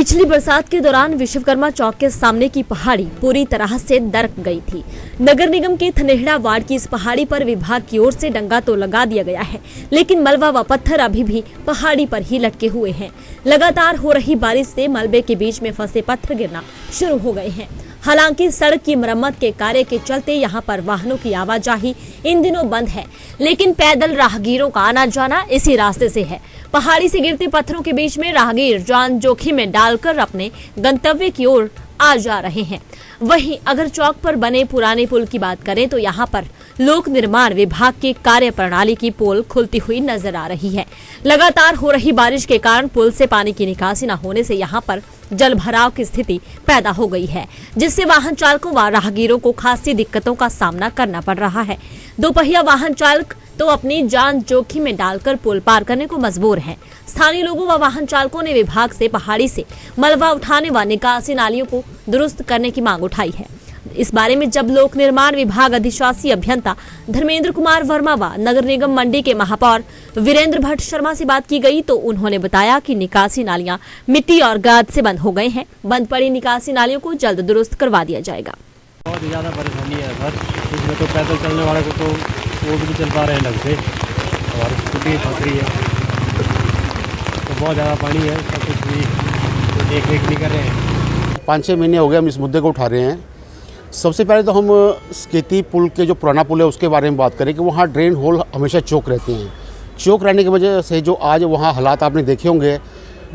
पिछली बरसात के दौरान विश्वकर्मा चौक के सामने की पहाड़ी पूरी तरह से दरक गई थी। नगर निगम के थनेहड़ा वार्ड की इस पहाड़ी पर विभाग की ओर से डंगा तो लगा दिया गया है, लेकिन मलबा व पत्थर अभी भी पहाड़ी पर ही लटके हुए हैं। लगातार हो रही बारिश से मलबे के बीच में फंसे पत्थर गिरना शुरू हो गए हैं। हालांकि सड़क की मरम्मत के कार्य के चलते यहां पर वाहनों की आवाजाही इन दिनों बंद है, लेकिन पैदल राहगीरों का आना जाना इसी रास्ते से है। पहाड़ी से गिरते पत्थरों के बीच में राहगीर जान जोखिम में डालकर अपने गंतव्य की ओर आ जा रहे हैं। वहीं अगर चौक पर बने पुराने पुल की बात करें तो यहाँ पर लोक निर्माण विभाग की कार्य प्रणाली की पोल खुलती हुई नजर आ रही है। लगातार हो रही बारिश के कारण पुल से पानी की निकासी न होने से यहाँ पर जल भराव की स्थिति पैदा हो गई है, जिससे वाहन चालकों व राहगीरों को खासी दिक्कतों का सामना करना पड़ रहा है। दोपहिया वाहन चालक तो अपनी जान जोखिम में डालकर पुल पार करने को मजबूर हैं। स्थानीय लोगों व वाहन चालकों ने विभाग से पहाड़ी से मलबा उठाने व निकासी नालियों को दुरुस्त करने की मांग उठाई है। इस बारे में जब लोक निर्माण विभाग अधिशासी अभियंता धर्मेंद्र कुमार वर्मा व नगर निगम मंडी के महापौर वीरेंद्र भट्ट शर्मा से बात की गई तो उन्होंने बताया कि निकासी नालियां मिट्टी और गाद से बंद हो गए हैं। बंद पड़ी निकासी नालियों को जल्द दुरुस्त करवा दिया जाएगा। बहुत ज़्यादा परेशानी है सर, इसमें तो पैदल चलने वाले को तो वो भी नहीं चल पा रहे हैं ढंग से और स्कूटी फंस रही है, तो बहुत ज़्यादा पानी है, सब कुछ भी देख रेख नहीं कर रहे हैं। 5-6 महीने हो गए हम इस मुद्दे को उठा रहे हैं। सबसे पहले तो हम स्केती पुल के जो पुराना पुल है उसके बारे में बात करें कि वहाँ ड्रेन होल हमेशा चौक रहते हैं। चौक रहने की वजह से जो आज वहाँ हालात आपने देखे होंगे,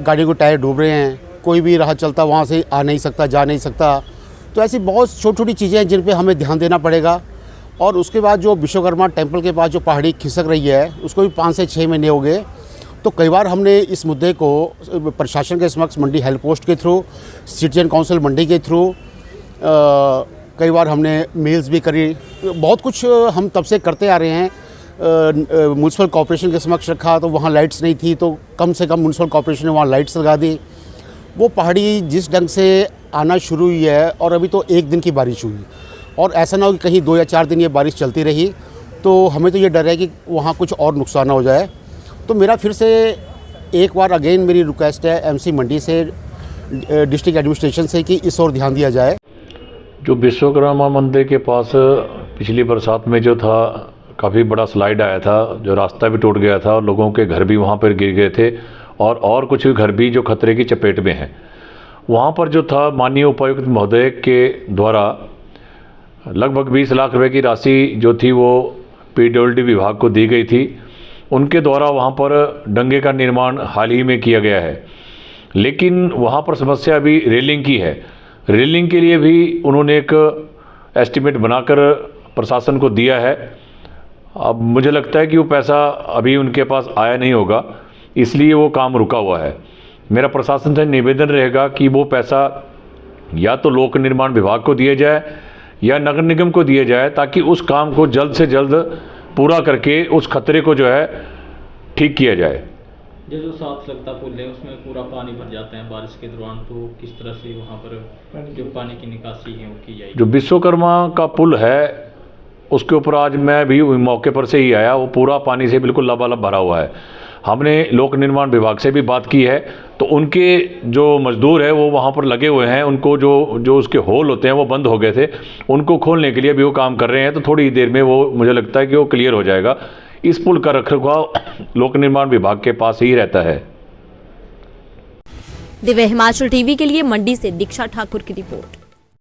गाड़ी को टायर डूब रहे हैं, कोई भी राह चलता वहाँ से आ नहीं सकता, जा नहीं सकता। तो ऐसी बहुत छोटी छोटी चीज़ें हैं जिन पे हमें ध्यान देना पड़ेगा। और उसके बाद जो विश्वकर्मा टेम्पल के पास जो पहाड़ी खिसक रही है उसको भी 5 से 6 महीने हो गए। तो कई बार हमने इस मुद्दे को प्रशासन के समक्ष मंडी हेल्प पोस्ट के थ्रू, सिटीजन काउंसिल मंडी के थ्रू, कई बार हमने मेल्स भी करी, बहुत कुछ हम तब से करते आ रहे हैं। म्यूनसिपल कॉर्पोरेशन के समक्ष रखा तो वहाँ लाइट्स नहीं थी, तो कम से कम म्यूनसिपल कॉर्पोरेशन ने वहाँ लाइट्स लगा दी। वो पहाड़ी जिस ढंग से आना शुरू हुई है और अभी तो 1 दिन की बारिश हुई और ऐसा ना हो कि कहीं 2 या 4 दिन ये बारिश चलती रही, तो हमें तो ये डर है कि वहाँ कुछ और नुकसान हो जाए। तो मेरा फिर से एक बार अगेन मेरी रिक्वेस्ट है एमसी मंडी से, डिस्ट्रिक्ट एडमिनिस्ट्रेशन से कि इस ओर ध्यान दिया जाए। जो विश्वकर्मा मंदिर के पास पिछली बरसात में जो था काफ़ी बड़ा स्लाइड आया था, जो रास्ता भी टूट गया था और लोगों के घर भी वहाँ पर गिर गए थे और कुछ घर भी जो खतरे की चपेट में हैं। वहाँ पर जो था माननीय उपायुक्त महोदय के द्वारा लगभग 20 लाख रुपए की राशि जो थी वो पीडब्ल्यूडी विभाग को दी गई थी। उनके द्वारा वहाँ पर डंगे का निर्माण हाल ही में किया गया है, लेकिन वहाँ पर समस्या अभी रेलिंग की है। रेलिंग के लिए भी उन्होंने एक एस्टीमेट बनाकर प्रशासन को दिया है। अब मुझे लगता है कि वो पैसा अभी उनके पास आया नहीं होगा, इसलिए वो काम रुका हुआ है। मेरा प्रशासन से निवेदन रहेगा कि वो पैसा या तो लोक निर्माण विभाग को दिया जाए या नगर निगम को दिया जाए, ताकि उस काम को जल्द से जल्द पूरा करके उस खतरे को जो है ठीक किया जाए। जो साथ लगता पुल है उसमें पूरा पानी भर जाता है बारिश के दौरान, तो किस तरह से वहाँ पर जो पानी की निकासी है वो की जाएगी? जो विश्वकर्मा का पुल है उसके ऊपर आज मैं भी मौके पर से ही आया, वो पूरा पानी से बिल्कुल लबालब भरा हुआ है। हमने लोक निर्माण विभाग से भी बात की है, तो उनके जो मजदूर है वो वहाँ पर लगे हुए हैं। उनको जो उसके होल होते हैं वो बंद हो गए थे, उनको खोलने के लिए भी वो काम कर रहे हैं। तो थोड़ी देर में वो मुझे लगता है कि वो क्लियर हो जाएगा। इस पुल का रखरखाव लोक निर्माण विभाग के पास ही रहता है। दिव्य हिमाचल टीवी के लिए मंडी से दीक्षा ठाकुर की रिपोर्ट।